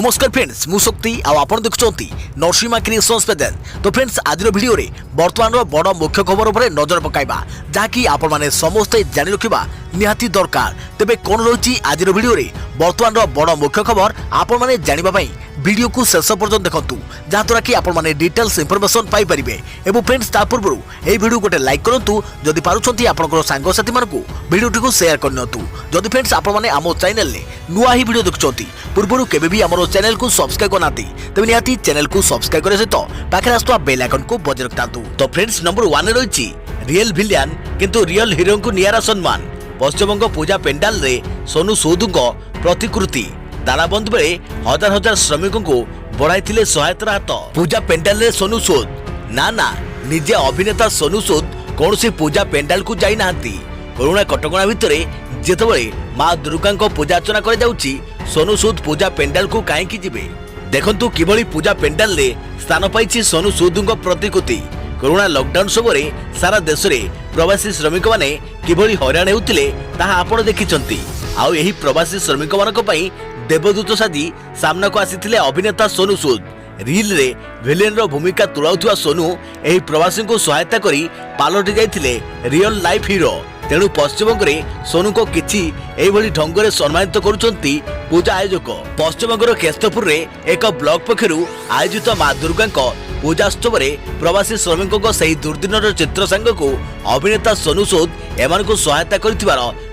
नमस्कार फ्रेंड्स मु शक्ति आपण देखुंती नरसिंहा क्रिएशंस पेजेंट। तो फ्रेंड्स आज वीडियो रे वर्तमान बड़ मुख्य खबर उपर नजर पकाइबा जहाँकि आपण माने समस्ते जानि रखिबा निहाती दरकार। तेबे कोन रही आज वीडियो रे वर्तमान बड़ मुख्य खबर आपण माने जानिबा पई वीडियो को शेष पर्यंत देखंतु जहाँद्वारा कि आपण माने डिटेल्स इंफॉर्मेशन पाई परिबे। एवं फ्रेंड्स ता पूर्व ए वीडियो गोटे लाइक करंतु जदि पारुछंती आपनकर सांग साथी मानकु वीडियो को शेयर करनतु। जदि फ्रेंड्स आपण माने हमो चैनल ले नुआ ही वीडियो देखुछंती पूर्व केबे भी हमरो चैनल को सब्सक्राइब करनाती तबे निहाती चैनल को सब्सक्राइब करे सहित पाखे आस्तुवा बेल आइकन को बजाय रखतांतु। तो फ्रेंड्स नंबर 1 रे रहिछि रियल विलियन किंतु रियल हीरो को नियारा सम्मान। पश्चिमबंग पूजा पेंडाल रे सोनू सूद प्रतिकृति तालाबंद बेले हजार हजार श्रमिकों को बढ़ाई सहायता हाथ। पूजा पेंडाल रे सोनू सूद ना निजे अभिनेता सोनू सूद कौन सी पूजा पेंडाल को जाई नांती। कोरोना कटकणा भितर जितेबाला माँ दुर्गा पूजा अर्चना कर जाउची सोनू सूद पूजा पेंडाल को कहीं जिबे। देखंतु किभली पूजा पेंडाल रे स्थान पाइछि सोनू सूद प्रतिकृति। कोरोना लॉकडाउन समय सारा देश में प्रवासी श्रमिक माने किभली हैरान हेउतिले ताहा आपण देखिचंती। आउ एही प्रवासी श्रमिक मानक पई देवदूत साजी सामना को आसीथिले अभिनेता सोनू सूद। रील रे विलेन रो भूमिका तुलाउथुवा सोनू एही प्रवासी को सहायता करी पालटी जाइथिले रियल लाइफ हीरो। तेणु पश्चिमबंग रे सोनू को किछि एभली ढंगरे सम्मानित करूछंती पूजा आयोजक। पश्चिमबंग केस्तपुर रे एक ब्लॉक पखरु आयोजित मां दुर्गा पूजास्तव में प्रवासी श्रमिकों सही दुर्दिन चित्र सांग को अभिनेता सोनू सूद एमान को सहायता कर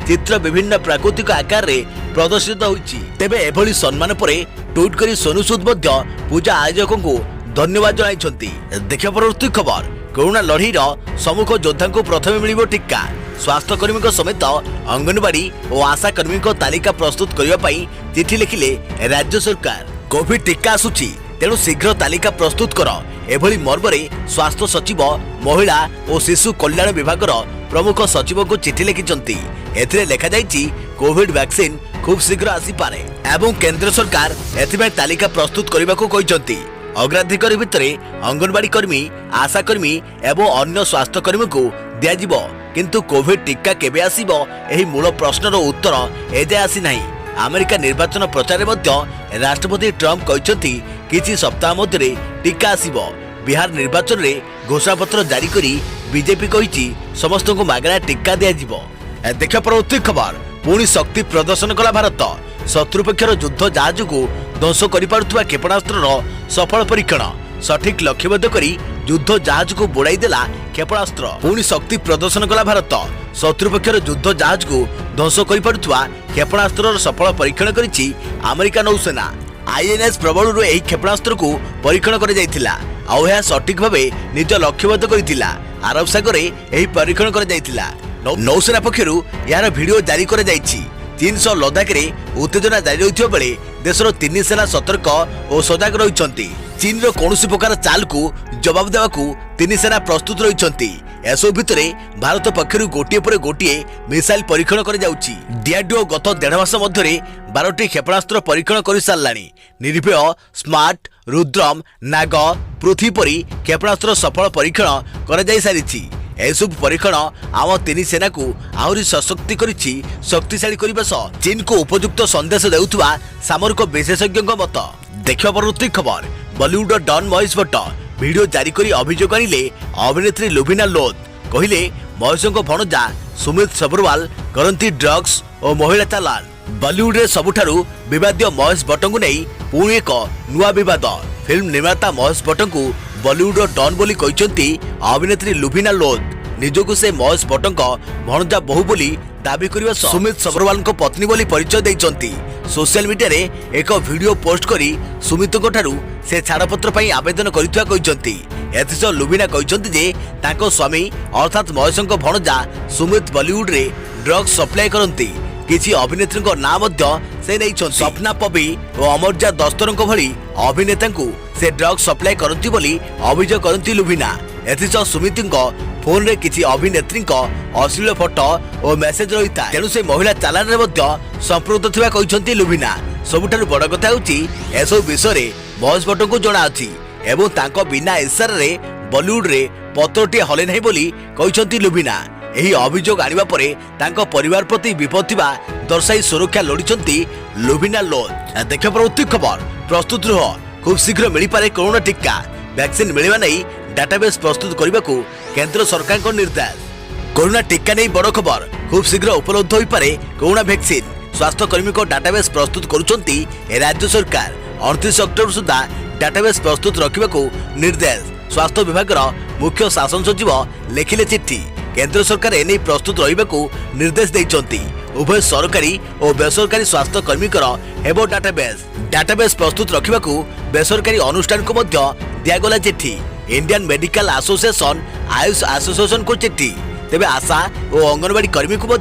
चित्र विभिन्न प्राकृतिक आकार रे प्रदर्शित होइछि। तेबे एभली सम्मान परे ट्वीट करी सोनू सूद पूजा आयोजकों को धन्यवाद जणाइछंती। देखिया परवर्ती खबर कोरोना लड़ाई सम्मुख योद्धा को प्रथमे मिलिबो टीका। स्वास्थ्य कर्मी समेत अंगनवाड़ी और आशा कर्मी तालिका प्रस्तुत करने पई चिठी लिखिले राज्य सरकार। कोविड टीका आसुची तेणु शीघ्र तालिका प्रस्तुत कर एभली मर्मरे स्वास्थ्य सचिव महिला और शिशु कल्याण विभाग प्रमुख सचिव को चिठी लिखिंट। एथिरे लेखा जाइछि कोविड वैक्सीन खूब शीघ्र आसी पारे एवं केंद्र सरकार एथिबे तालिका प्रस्तुत करने को कहिसंती। अग्राधिकार भितरे अंगनवाड़ी कर्मी आशा कर्मी एवं अन्य स्वास्थ्य कर्मी को दियाजिबो किंतु कोविड टीका केबे आसीबो एही मूल प्रश्नर उत्तर एजाय आसी नाही। अमेरिका निर्वाचन प्रचार मध्य राष्ट्रपति ट्रम्प कहते किछि सप्ताह मध्य टीका आसीबो। बिहार निर्वाचन रे घोषणापत्र जारी करी बीजेपी कहिछि समस्त को मागଣା टीका दियाजिबो। देखिया परवर्ती खबर पुणी शक्ति प्रदर्शन कला भारत। शत्रुपक्षर युद्ध जहाज को ध्वंस कर क्षेपणास्त्र सफल परीक्षण। सठिक लक्ष्यबद्ध करी युद्ध जहाज को बुड़ाई देला क्षेपणास्त्र। पुणी शक्ति प्रदर्शन कला भारत। शत्रुपक्षर युद्ध जहाज को ध्वंस कर क्षेपणास्त्र सफल परीक्षण करिछि अमेरिका नौसेना। आईएनएस प्रबल यही क्षेपणास्त्र को परीक्षण कर जाइथिला आउ यह सठिक भावे निज लक्ष्यबद्ध करिथिला। अरब सागर यही परीक्षण कर जाइथिला। नौसेना पक्षरु यार वीडियो जारी कर जाइछि। चीन सह लद्दाख रे उत्तेजना जारी रहिथिबा बेले देशर 3 सेना सतर्क और सजग रहिसंती। चीन रो कोनोसी प्रकार चाल को जवाब देवाकू 3 सेना प्रस्तुत रहिसंती। एसो भितरे भारत पक्षरु गोटिए पर गोटिए मिसाइल परीक्षण कर जाउछि। डीआरडीओ गत 1.5 मास मध्यरे 12टी क्षेपणास्त्र परीक्षण कर सारलाणी। निर्भय स्मार्ट रुद्रम नाग पृथ्वी परी क्षेपणास्त्र सफल परीक्षण कर जाई सारिछि। एसब परीक्षण आम 3 सेना को आहरी सशक्ति करिछि शक्तिशाली करबा सह चीन को उपयुक्त संदेश देउथुवा सामरिक विशेषज्ञ मत। देखिया परवर्ती खबर बॉलीवुड डॉन महेश भट्ट वीडियो जारी करी अभियोग आनिले अभिनेत्री लुभिना लोध। कहिले महेशଙ୍କ भणजा सुमित सबरवाल करंती ड्रग्स और महिला चालान। बॉलीवुड रे सबुठारु विवादित महेश भट्ट को नहीं पुणी एक नुआ विवाद। फिल्म निर्माता महेश भट्ट को बॉलीवुड डॉन बोली कहते अभिनेत्री लुभिना लोध। निजको से महेश भट्ट भणजा बहु बोली दाबी करने सुमित सबरवाल पत्नी बोली परिचय देइचंती। सोशल मीडिया रे एक वीडियो पोस्ट करी सुमित से छाड़पत्र पर आवेदन करिथुआ कहचंती। एथिसह लुभिना कहचंती जे ताको स्वामी अर्थात महेश भणजा सुमित बॉलीवुड रे ड्रग्स सप्लाई करंती। किछि अभिनेत्री ना से नहीं सपना पबी और अमरजा दस्तर भली अभिनेता से ड्रग्स सप्लाई करंती बोली अभियोग करंती लुभिना। एथिसह सुमित फोन रे किछि अभिनेत्री अश्लील फोटो और मेसेज रही था तेणु से महिला चालान रे संपृक्त थिबा कहचंती लुभिना। सबुठारु बड़ कथा होछि एसो विषय रे महेश भट्ट को जणा अछि एवं तांको बिना इशारा रे बॉलीवुड रे पत्रटी हले नहीं बोली कहचंती लुभिना। एही अभियोग आनिबा परे तांको परिवार प्रति विपद थिबा दर्शाई सुरक्षा लोड़िछंती लुबिना लोन देख परवर्ती खबर प्रस्तुत रह खूब शीघ्र मिल पारे कोरोना टीका वैक्सीन मिलवा नहीं डाटाबेस प्रस्तुत करने को केंद्र सरकार को निर्देश। कोरोना टीका नहीं बड़ खबर खूब शीघ्र उपलब्ध हो पारे कोरोना वैक्सीन स्वास्थ्य कर्मी को डाटाबेस प्रस्तुत करुछंती राज्य सरकार 29 अक्टोबर सुधा डाटाबेस प्रस्तुत रखा निर्देश स्वास्थ्य विभाग मुख्य शासन सचिव लिखिले चिट्ठी केंद्र सरकार एने प्रस्तुत रहा निर्देश देइछंती उभय सरकारी और बेसरकारी स्वास्थ्य कर्मी हेबो डाटाबेस प्रस्तुत रखा बेसरकारी अनुष्ठान को दिगला चिट्ठी Indian medical association Ayush association को चिट्ठी तेबे आशा और अंगनवाड़ी कर्मी को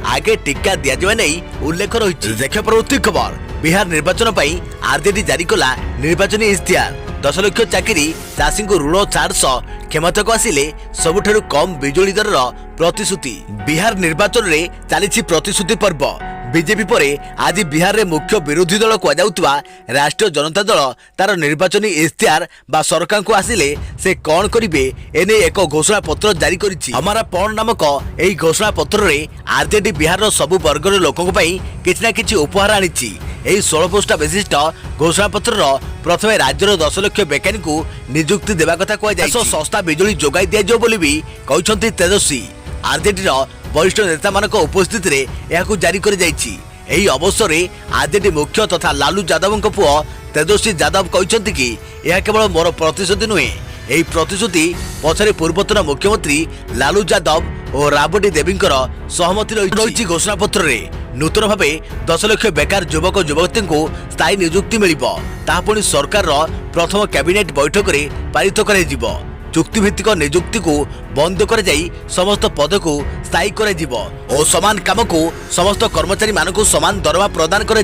आगे टीका दिया नहीं उल्लेख रही। देखा परवर्ती खबर बिहार निर्वाचन पर आरजेडी जारी कला निर्वाचन इश्तिहार 10 लाख चाकरी चाषी को ऋण छाड़ क्षमता को आसिले सबुठारु कम बिजुली दर प्रतिश्रुति बिहार निर्वाचन में चली प्रतिश्रुति पर्व बीजेपी पर आज बिहार में मुख्य विरोधी दल कहुवा राष्ट्रीय जनता दल तार निर्वाचन इश्तिहार बा सरकार को आसिले से कौन करेंगे एने एक घोषणा पत्र जारी करिछि। हमारा पण नामक यही घोषणा पत्र रे आरजेडी बिहार सबु वर्गर लोकों किछि ना किछि उपहार आनिछि। यही 16 पृष्ठ विशिष्ट घोषणा पत्र प्रथम राज्यर 10 लाख बेकारी को नियुक्ति देवा कथा कहुଯାଇଛି। सस्ता बिजुली जोगाई दिया बोली भी कहते तेजस्वी आरजेडी वरिष्ठ नेता मानक उपस्थित रे यहाकू जारी कर जाइछि। एही अवसर रे आरजेडी मुख्य तथा लालू यादव पुओ तेजस्वी यादव कहते कि यह केवल मोर प्रतिश्रुति नुहे यही प्रतिश्रुति पछरे पूर्वतन मुख्यमंत्री लालू यादव और राबड़ी देवी सहमति रही। घोषणा पत्र रे नूतन भाव 10 लाख बेकार युवक युवती को स्थायी नियुक्ति मिलिबो ताहा पुणी सरकार प्रथम कैबिनेट बैठक रे पारित कराଯିबो। चुक्तिभित्तिक नियुक्ति को बंद कर समस्त पद को स्थायी कर समान काम को समस्त कर्मचारी मानक समान दरमा प्रदान कर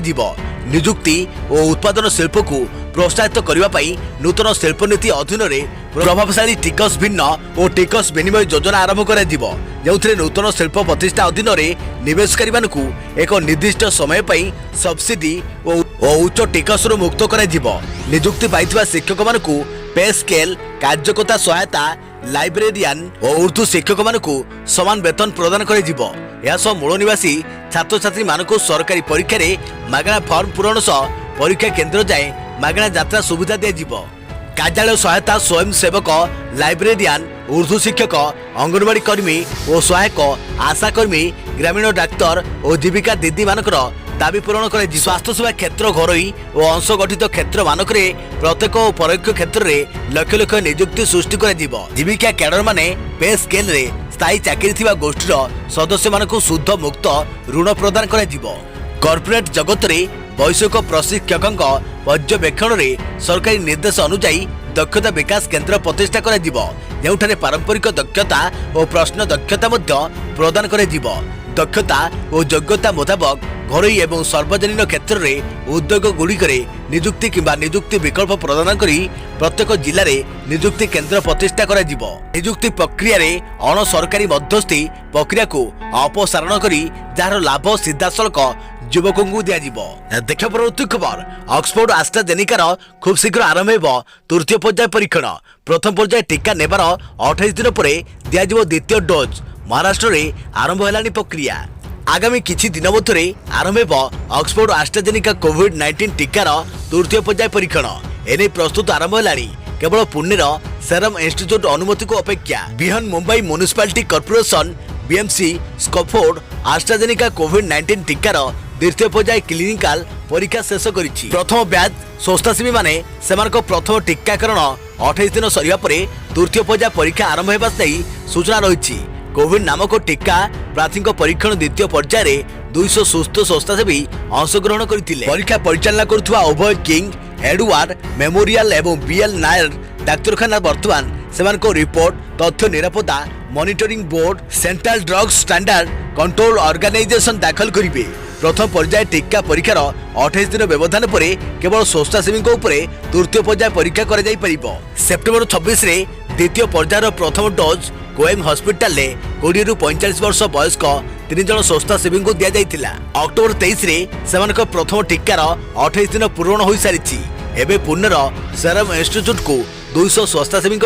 नियुक्ति और उत्पादन शिल्प को प्रोत्साहित करने नूतन शिल्प नीति अधीन प्रभावशाली टिकस भिन्न और टिकस विनिमय योजना आरंभ कर नूतन शिल्प प्रतिष्ठा अधीन निवेशकारी मानक एक निर्दिष्ट समय सब्सिडी और उच्च टिकस मुक्त कर नियुक्ति पाई शिक्षक मानक पे स्केल कार्यकर्ता सहायता लाइब्रेरियन और उर्दू शिक्षक मानक समान वेतन प्रदान कर मूल निवासी छात्र छात्री मानक सरकारी परीक्षा रे मागଣା फॉर्म पूरण सह परीक्षा केंद्र जाए मागଣା यात्रा सुविधा दिया कार्यालय सहायता स्वयं सेवक लाइब्रेरियन उर्दू शिक्षक अंगनवाड़ी कर्मी और सहायक आशा कर्मी ग्रामीण डाक्तर और जीविका दीदी मानकर दाबी पूरण कर स्वास्थ्य सेवा क्षेत्र घरोई और अंश गठित क्षेत्र मानक प्रत्येक और परोक्ष क्षेत्र में लक्ष लक्ष नियुक्ति सृष्टि कर जीविका कैडर माने पे स्केल रे स्थायी चाकरी थिबा गोष्ठीर सदस्य मानक शुद्ध मुक्त ऋण प्रदान कर कॉर्पोरेट जगत रे वैषयिक प्रशिक्षकों पर्यवेक्षण रे सरकारी निर्देश अनुसार दक्षता विकास केंद्र प्रतिष्ठा कर पारंपरिक दक्षता और प्रश्न दक्षता प्रदान कर दक्षता और योग्यता मुताबक घरोई एवं सार्वजनिक क्षेत्र में उद्योग गुड़िक नियुक्ति किंबा नियुक्ति विकल्प प्रदान करी प्रत्येक जिले में नियुक्ति केंद्र प्रतिष्ठा कर नियुक्ति प्रक्रिया रे अण सरकारी मध्यस्थी प्रक्रिया को अपसारण करी जार लाभ सीधासलख युवकों को दिया। देख परवर्ती खबर ऑक्सफोर्ड एस्ट्राजेनेकार खूब शीघ्र आरंभ हो तृतीय पर्याय परीक्षण प्रथम पर्याय टीका नेबार 28 दिन पर दिया द्वितीय डोज महाराष्ट्र में आरंभ है प्रक्रिया आगामी किछि दिन मध्य आरंभ हो ऑक्सफोर्ड एस्ट्राजेनेका कोविड-19 टीकार तृतीय पर्याय परीक्षण एने प्रस्तुत आरंभ है केवल पुणेर सेरम इंस्टीट्यूट अनुमति को अपेक्षा बिहान Mumbai municipality corporation BMC Oxford AstraZeneca कोविड-19 टीकार द्वितीय पर्याय क्लिनिकाल परीक्षा शेष करिछि। प्रथम ब्याच स्वेच्छासेवी माने सेमानक प्रथम टीकाकरण 28 दिन सरिया परे तृतीय पर्याय परीक्षा आरंभ हेबा नै सूचना रहिछि। कोविड नामक टीका प्राथमिक परीक्षण द्वितीय पर्याय 200 सुस्थ स्वेच्छासेवी अंशग्रहण करथिले। परीक्षा परिचालना करुवा उभय किंग एडवार्ड मेमोरियल एवं बीएल नायर डाक्तरखाना वर्तमान सेमानक रिपोर्ट तथ्य निरापत्ता monitoring board central drugs standard control organisation दाखल करिवे। प्रथम पर्याय टीका परीक्षार 28 दिन व्यवधान पर केवल स्वेच्छासेवी तृतीय पर्याय परीक्षा कर सेप्टेम्बर 26 रे द्वितीय पर्यायर प्रथम डोज कोएम हॉस्पिटल ले 20 रु 45 वर्ष वयस्क 3 जन स्वेच्छासेवी को दिया जाइतिला। अक्टोबर 23 रे सेमानक प्रथम टीकार 28 दिन पूर्ण हो सारिछि। एबे पुणेर सेरम इंस्टीट्यूट को 200 स्वेच्छासेवी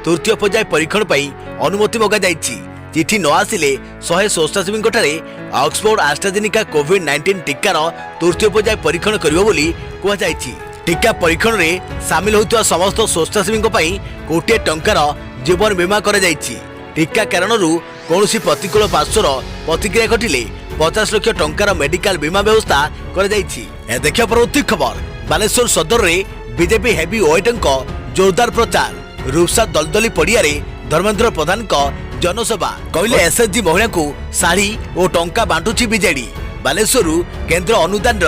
तृतीय पर्याय परीक्षण अनुमति मगा जाइछि। चिठी न आसिले 100 स्वेच्छासेवी ऑक्सफोर्ड एस्ट्राजेनिका कोविड-19 टीकार तृतीय पर्याय परीक्षण करिवो बोली कुहाଯାଇଛି। टीका परीक्षण में सामिल होता समस्त स्वेच्छासेवी कोटे टंकार जीवन बीमा करा जायछि। टीका कारण कौन प्रतिकूल पार्श्वर प्रतिक्रिया घटिले 50 लाख टंकार मेडिकल बीमा व्यवस्था करा जायछि। देखिया परवर्ती खबर बालेश्वर सदर रे बीजेपी हेवी ओएटंक जोरदार प्रचार रूपसा दलदली पड़िया धर्मेंद्र प्रधान जनसभा कहले एसएचजी महिला को शाढ़ी और टंका बांटुची बीजेडी बालेश्वर केंद्र अनुदान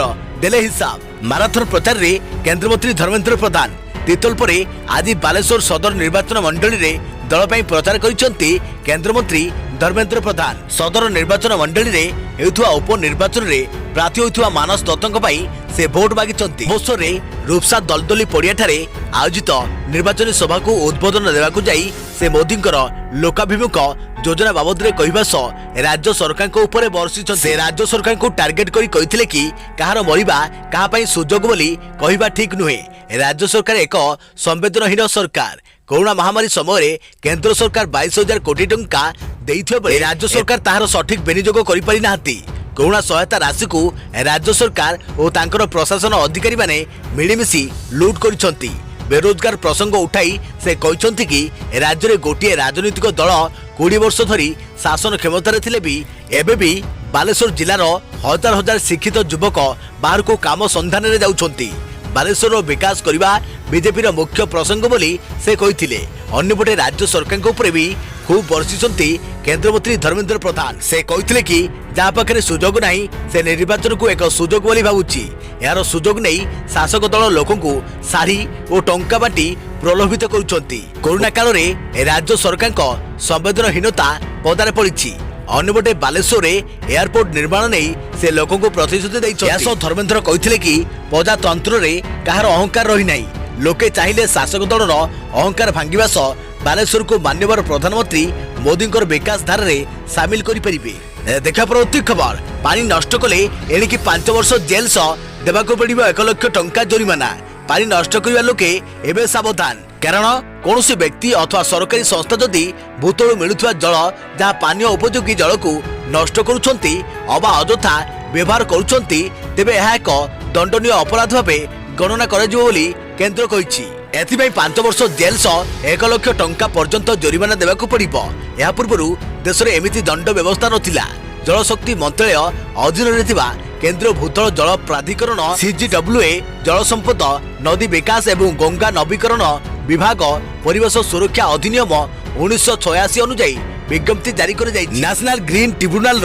देले हिसाब माराथन प्रचार रे केंद्र मंत्री धर्मेंद्र प्रधान तितल परे आज बालेश्वर सदर निर्वाचन मंडली रे दल ପାଇଁ प्रचार करिसंती केंद्र मंत्री धर्मेंद्र प्रधान सदर निर्वाचन मंडली रे हेउथुआ उपनिर्वाचन रे प्रार्थी होइथुआ मानस दत्तक पई से भोट मागिसंती। मोसर रे रूपसा दलदली पड़िया ठारे आयोजित निर्वाचन सभा को उद्बोधन देवाकू जाई से मोदींकर लोकाभिमुख योजना बाबद रे कहबा सह राज्य सरकार को ऊपर बर्षिछन। से राज्य सरकार को टार्गेट करी कहिथिले कि कहार मरिबा कहा पई सुजोग बोली कहबा ठीक नुहे। राज्य सरकार एक संवेदनहीन सरकार। कोरोना महामारी समय केंद्र सरकार 22,000 कोटी टंका देइथिबा बेले राज्य सरकार ताहार सठिक विनियोग करि पारि नाहंती। कोरोना सहायता राशि को राज्य सरकार और तांकर प्रशासन अधिकारी माने मिलीमिशी लूट करिसंती। बेरोजगार प्रसंग उठाई से कहते कि राज्य में गोटे राजनीतिक दल 20 वर्ष धरी शासन क्षमतार थिले भी एबे भी बालेश्वर जिलार हजार हजार शिक्षित युवक बाहर को काम संधान रे जाउछंती। बालेश्वर विकास करने बीजेपी मुख्य प्रसंग बोली से कहिथिले। अन्यपटे राज्य सरकार ऊपर भी खूब बर्षिछंती केंद्र मंत्री धर्मेंद्र प्रधान। से कहिथिले कि जहाँ पाखे सुजोग नहीं से निर्वाचन को एक सुजोग बोली भावुची। यार सुजोग नहीं शासक दल लोकों को शाढ़ी और टंका बांटी प्रलोभित करुछंती। कोरोना काल रे राज्य सरकार को संवेदनहीनता पदारे पड़ी। अन्यपटे बालेश्वर एयरपोर्ट निर्माण नहीं से लोकों को प्रतिश्रुति दैछंती। धर्मेंद्र कहिथिले कि प्रजातंत्र रे कहार अहंकार रही नहीं। लोके चाहिए शासक दलर अहंकार भांगिबा सह बालेश्वर को मान्यवर प्रधानमंत्री मोदी विकास धारा रे सामिल करि परिबे। देखा परवर्ती खबर पानी नष्ट कले एणिकी 5 वर्ष जेल सह देवाको पड़िबो 1 लाख टंका जरिमाना। पानी नष्ट करिवा लोके एबे सावधान कारण कौन व्यक्ति अथवा सरकारी संस्था जदि भूतलू मिलुवा जल जहाँ पानी उपयोगी जल को नष्ट करुछंती अबा अଯଥା व्यवहार करुछंती तेबे यह एक दंडनीय अपराध भाव गणना कराजिबो बोली केंद्र कहिछि। एथिबाई 5 वर्ष जेल सह 1 लाख टंका पर्यंत जरिमाना देवाकू पड़िबो। या पूर्वरु देश में एमिति दंड व्यवस्था नथिला। जलशक्ति मंत्रालय अधीन रे थिबा केंद्र भूतल जल प्राधिकरण CGWA जल संपद नदी विकास एवं गंगा नवीकरण विभाग परिवेश सुरक्षा अधिनियम 1986 अनुଯାयी विज्ञप्ति जारी कर नेशनल ग्रीन ट्रिब्यूनल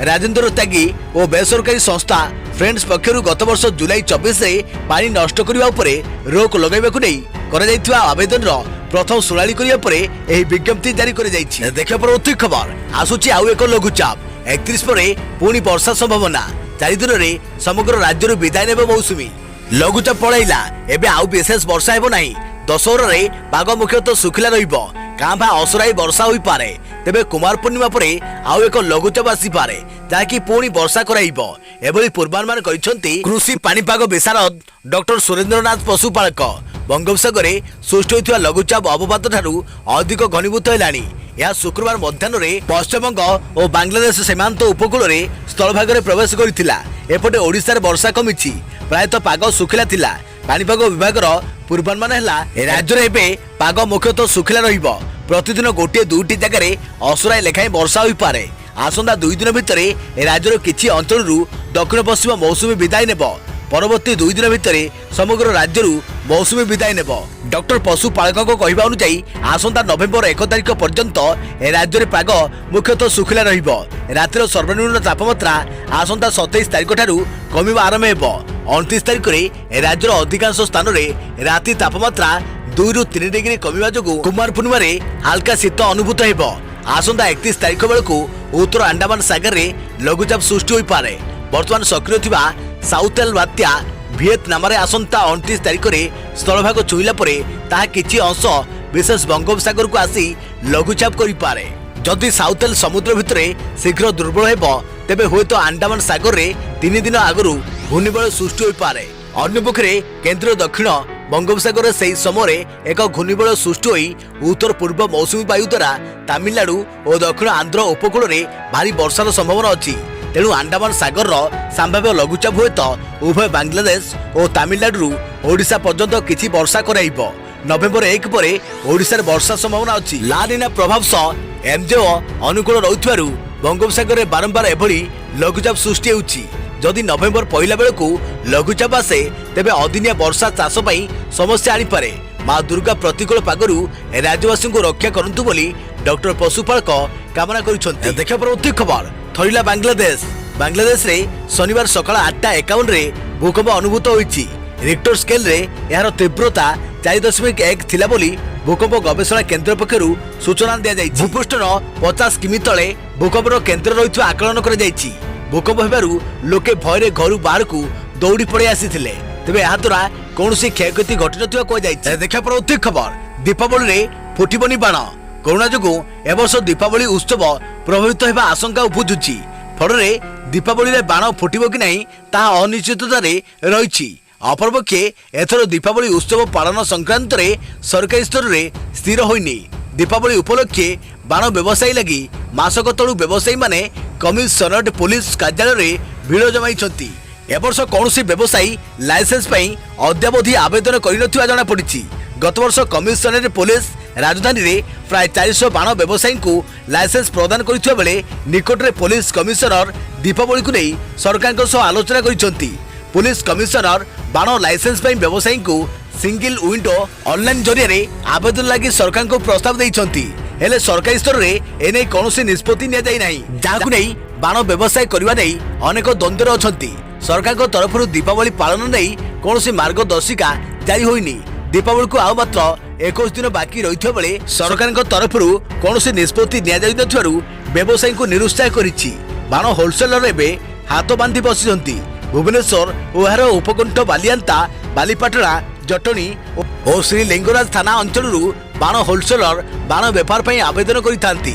राजेंद्र त्यागी और बेसरकारी संस्था फ्रेंड्स पक्षर गत वर्ष जुलाई 24 रे पानी नष्ट करने उपरे रोक लगाइबाकू नै कराଯାଇଥିବା आवेदन प्रथम सुनाली करिया परे एही विज्ञप्ति जारी कर जाइछि। देखिया परवर्ती खबर आसुछि आउ एक लघुचाप 31 पर पुणी वर्षा संभावना 4 दिन में समग्र राज्य विदाय नेब मौसुमी। लघुचाप पड़ाइला एबे आउ विशेष वर्षा हेबो नाही। दशहरा रे पाग मुख्यतः सुखिला रहिबो। कांभा असराई वर्षा होई पारे। तेबे कुमार पूर्णिमा परे आउ एक लघुचाप आसी पारे जाकि पुणी वर्षा कराइबो एभली पूर्वानुमान करिसंती कृषि पाणीपाग विशारद डॉक्टर सुरेंद्रनाथ पशुपालक। बंगोपसागर सृष्टि होइथिबा लघुचाप अवपात ठारू अधिक घनीभूत हेलानी। यह शुक्रवार मध्याह्न पश्चिमबंग और बांग्लादेश सीमांत उपकूल स्थलभाग में प्रवेश करथिला। एपटे ओडिशा रे वर्षा कमिछि। प्रायतः पाग सुखिला थिला। पाणीपाग विभाग पूर्वानुमान है राज्य में एबे पाग मुख्यतः सुखिला रहिबो। प्रतिदिन गोटे दुईटी जगार असराई लेखाएं वर्षा होई पारे। आसंता 2 दिन भितर राज्यर किछि अंचल दक्षिण पश्चिम मौसुमी विदाय नेब। परवर्ती 2 दिन भितर समग्र राज्य मौसुमी विदाय नेब। डॉक्टर पशुपालक कहवा अनुसार आसंता नवेम्बर 1 तारिख पर्यंत राज्य में पाग मुख्यतः सुखिला रहिबो। रातिर सर्वनिम्न तापमात्रा आसंता 27 तारिख ठारू कमिबा आरंभ हेबो। 29 तारिख में राज्यर अधिकांश स्थान में राति तापमात्रा 2 ରୁ 3 डिग्री कमिबा जोगु कुमार पूर्णिमा रे हल्का शीत अनुभूत हेबो। आसंता 31 तारिख बेलकु उत्तर अंडमान सागर रे लघुचाप सृष्टि होई पारे। वर्तमान सक्रिय थिबा साउथेल बात्या वियतनाम रे आसंता 29 तारिख रे स्थलभाग छुईला परे ताहा किछि अंश विशेष बंगोपसागर को आसी लघुचाप करि पारे। जदि साउथेल समुद्र भितरे शीघ्र दुर्बल हेबो तेबे होयतो अंडमान सागर रे 3 दिन आगरु घूर्णिबल सृष्टि होई पारे। अन्यपक्षे केंद्र दक्षिण बंगोपसागर से समय एक घूर्णिबल सृष्टि होई उत्तर पूर्व मौसुमी वायु द्वारा तमिलनाडु और दक्षिण आंध्र उपकूल में भारी वर्षार संभावना अच्छी। तेणु अंडमान सागर संभाव्य लघुचाप हुए तो उभय बांग्लादेश और तमिलनाडु ओडिशा पर्यंत किछि वर्षा कराइब। नवेम्बर 1 पर ओडिशार वर्षा संभावना अच्छी। लानिना प्रभाव सह एमजेओ अनुकूल रहुथिबारु बंगोपसागर में बारंबार एभली लघुचाप सृष्टि होउछि। जदि नवेम्बर पहिला बेलकू लघुचाप आसे तेबे अदिनिया वर्षा चाष पई समस्या आनीपारे। मां दुर्गा प्रतिकूल पागरु राज्यवासी को रक्षा करंतु बोली डॉक्टर पशुपालक कामना करिसंती। देखा परवर्ती खबर थरिला बांग्लादेश रे शनिवार सकाळ 8:51 रे भूकंप अनुभूत होईछि। रिक्टर स्केल रे यार तीव्रता 4.1 थिला बोली भूकंप गवेषणा केन्द्र पक्षरु सूचना दिया जायछि। भूपृष्ठर 50 किमी तले भूकंपर केन्द्र रहिଥିବା आकलन करा जायछि। भूकंप हेबारु लोके भयरे घरु बाहर को दौड़ी पड़े आसीथिले। तेबे ଏହା द्वारा कौनसी क्षयक्षति घटी नथिबा को जायछि। देखा परवर्ती खबर दीपावली रे फुटिबनी बाण। कोरोना जोगु एवर्ष दीपावली उत्सव प्रभावित हेबा आशंका उपजुछि। फଳରେ दीपावली रे बाण फुटिबो कि नाही ताहा अनिश्चितता रे रहिछि। अपरपक्षे एथर दीपावली उत्सव पालन संक्रांत रे सरकारी स्तर रे स्थिर होइनी। दीपावली उपलक्षे बाण व्यवसायी लगी मासक तळु व्यवसायी माने कमिशनरेट पुलिस कार्यालय रे भिड़ जमाइछंती। एवर्ष कौनसी व्यवसायी लाइसेंस पई अद्यावधि आवेदन करिनथिबा जणा पड़िछि। गत वर्ष कमिशनरेट पुलिस राजधानी रे प्राय 400 बाण व्यवसायी को लाइसेंस प्रदान करिथिबा बेले निकट रे पुलिस कमिशनर दीपावली को नहीं सरकार सह आलोचना करिसंती। पुलिस कमिशनर बाण लाइसेंस पई व्यवसायी को सिंगल विंडो ऑनलाइन जरिए आवेदन लगी सरकार को प्रस्ताव देइछंती। हेले सरकारी स्तर रे एने कौनसी निष्पत्ति निया जाई नाही। जाकु नहीं बाण व्यवसाय करबा नै अनेक द्वंद्वर अछंती। सरकार को तरफ दीपावली पालन नहीं कौनसी मार्गदर्शिका जारी होइनी। दीपावली को आउ मात्र 21 दिन बाकी रहिथिबा बेले सरकार को तरफ कौनसी निष्पत्ति निया जाई नथिबारु व्यवसायी को निरुत्साह करिछि। बाण होलसेलर एबे हाथ बांधी बसिछंती। भुवनेश्वर और यार उपकंठ बालियांता बालीपाटଣା जटनी और श्रीलिंगराज थाना अंचल बाण होलसेलर बाण बेपार पर आवेदन करिथांती।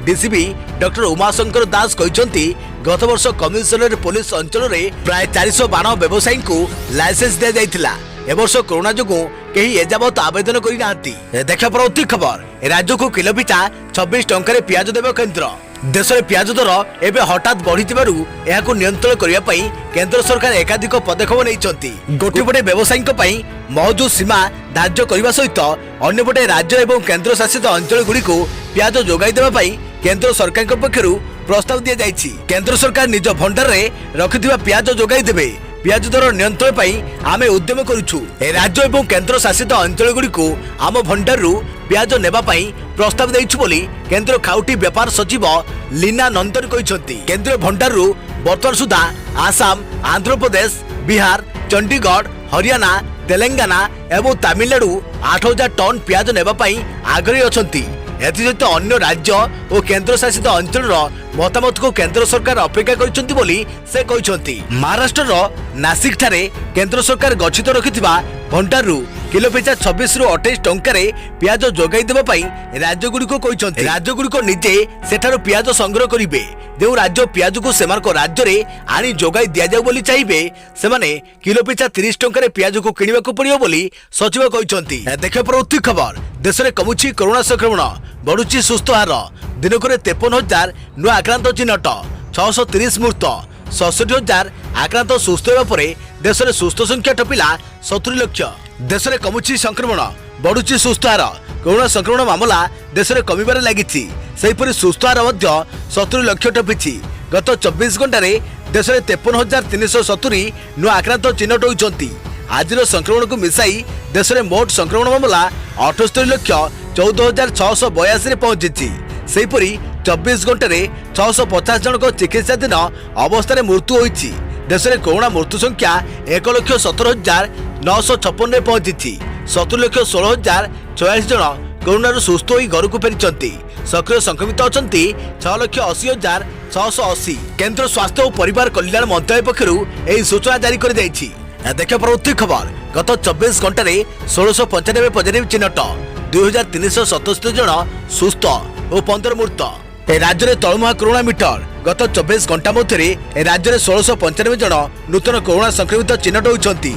डीसीपी डॉक्टर उमाशंकर दास कहते गत वर्ष कमिशनरेट पुलिस अंचल में प्राय 400 बाण व्यवसायी को लाइसेंस दिया जाइथिला। ए वर्ष कोरोना जोगु केही एजावत आवेदन करि नांती। देखा परवर्ती खबर राज्य को किलो पिछा 26 टंका रे पियाज देबो केन्द्र। देश में पियाज दर एवं हठात बढ़िथिबारु एहाकु नियंत्रण करिया पई केंद्र सरकार एकाधिक पदक्षेप नैछंती। गोटे पटे व्यवसायी पई मौजूद सीमा धार्य करने सहित अन्यपटे राज्य एवं केंद्र शासित अंचल गुड़ी को पियाज जोगाई देबा पई केंद्र सरकार पक्षरु प्रस्ताव दिया जायछि। केंद्र सरकार निज भंडार रे रखिथिबा पियाज जोगाई देबे। पियाज दर नियंत्रण पई आमे उद्यम करूछु। राज्य एवं केंद्र शासित अंचल गुड़ी को आम भंडार रु पियाज नेबा पई प्रस्ताव देइछु बोली केंद्र खाउटी व्यापार सचिव लीना नंदन कहिसंती। केंद्र भंडार रु वर्तमान सुधा आसाम, आंध्र प्रदेश, बिहार, चंडीगढ़, हरियाणा, तेलंगाना एवं तमिलनाडु 8000 टन पियाज नेबा पई आग्रही अछंती। एथिसहित अन्य राज्य और केंद्र शासित अंचल मतामत को केंद्र सरकार अपेक्षा करिसंती बोली से कहिसंती। महाराष्ट्र नासिक ठारे केंद्र सरकार गच्छित रखिथिबा भंडार रु किलो पिछा 26 रु 28 टंका रे पियाज जोगाई देबा पई राज्य गुडी को कहिसंती। राज्य गुडी को निजे सेठारो पियाज संग्रह करिवे। जो राज्य पियाज को सेमानको राज्य रे आनी जोगाई दिया जाउ बोली चाहिए से माने किलो पिछा 30 टंका रे पियाज को किनिबा को पड़ियो बोली सचिव कहिसंती। देखा परवर्ती खबर देश में कमुछि कोरोना संक्रमण बढ़ुची सुस्थ हार। दिनक 53,000 नुआ आक्रांत चिन्हट 630 मृत 67,000 आक्रांत सुस्थ होगा पर देश में सुस्थ संख्या टपिला 70 लाख। देश में कमुछि संक्रमण बढ़ुची सुस्थ हार। कोरोना संक्रमण मामला देश में कमिबार लागिछि। सेहिपरि सुस्थ हार 70 लाख टपिछि। गत 24 घंटे देश में 53,370 नुआ आक्रांत चिन्हट होइछंती। आज संक्रमण को मिसाई देश में मोट संक्रमण मामला 78,14,682 पहुंची। सेहिपरि 24 घंटे 650 जनक चिकित्साधीन अवस्था मृत्यु होइछि। देश में कोरोना मृत्यु संख्या 1,17,956 पहुंची। 70,16,044 जन कोरोना सुस्थ होई घर को फेरिचंती। सक्रिय संक्रमित अछंती 6,80,680। केंद्र स्वास्थ्य और परिवार कल्याण मंत्रालय पक्षरु एही सूचना जारी कर दैछि। देखा परवर्ती खबर गत 24 घंटे 1695 पॉजिटिव चिन्हट 2,377 जन सुस्थ और 15 मृत। राज्य में तलमुहा कोरोना मीटर गत 24 घंटा मध्य राज्य में 1695 जन नूतन कोरोना संक्रमित चिन्हट होती।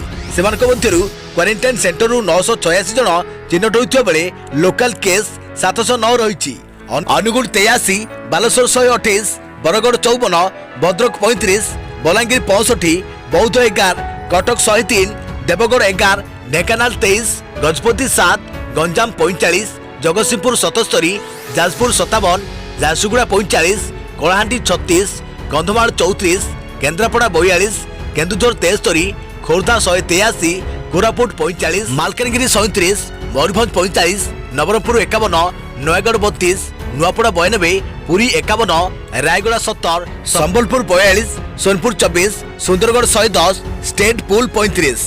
क्वारेंटाइन सेंटर 986 जन चिन्हट होता बेले लोकल केस 709 रही। अनुगुल 83, बालेश्वर 128, बरगढ़ 54, भद्रक 35, बलांगीर 65, बौद्ध 11, कटक 103, देवगढ़ 11, ढेंकानाल 23, गजपति 7, गंजाम 45, जगतसिंहपुर 77, जाजपुर 57, झारसुगुड़ा 45, कलाहांडी 36, कंधमाल 34, केन्द्रापड़ा 42, केन्दुझर 73, खोर्धा 183, कोरापुट 45, मालकानगिरी 37, मयूरभंज 45, नवरंगपुर 51, नयगढ़ 32, नुआपड़ा 92, पुरी 51, रायगड़ा 70, संबलपुर 42, सोनपुर 24, सुंदरगढ़ 110, स्टेट पुल 35।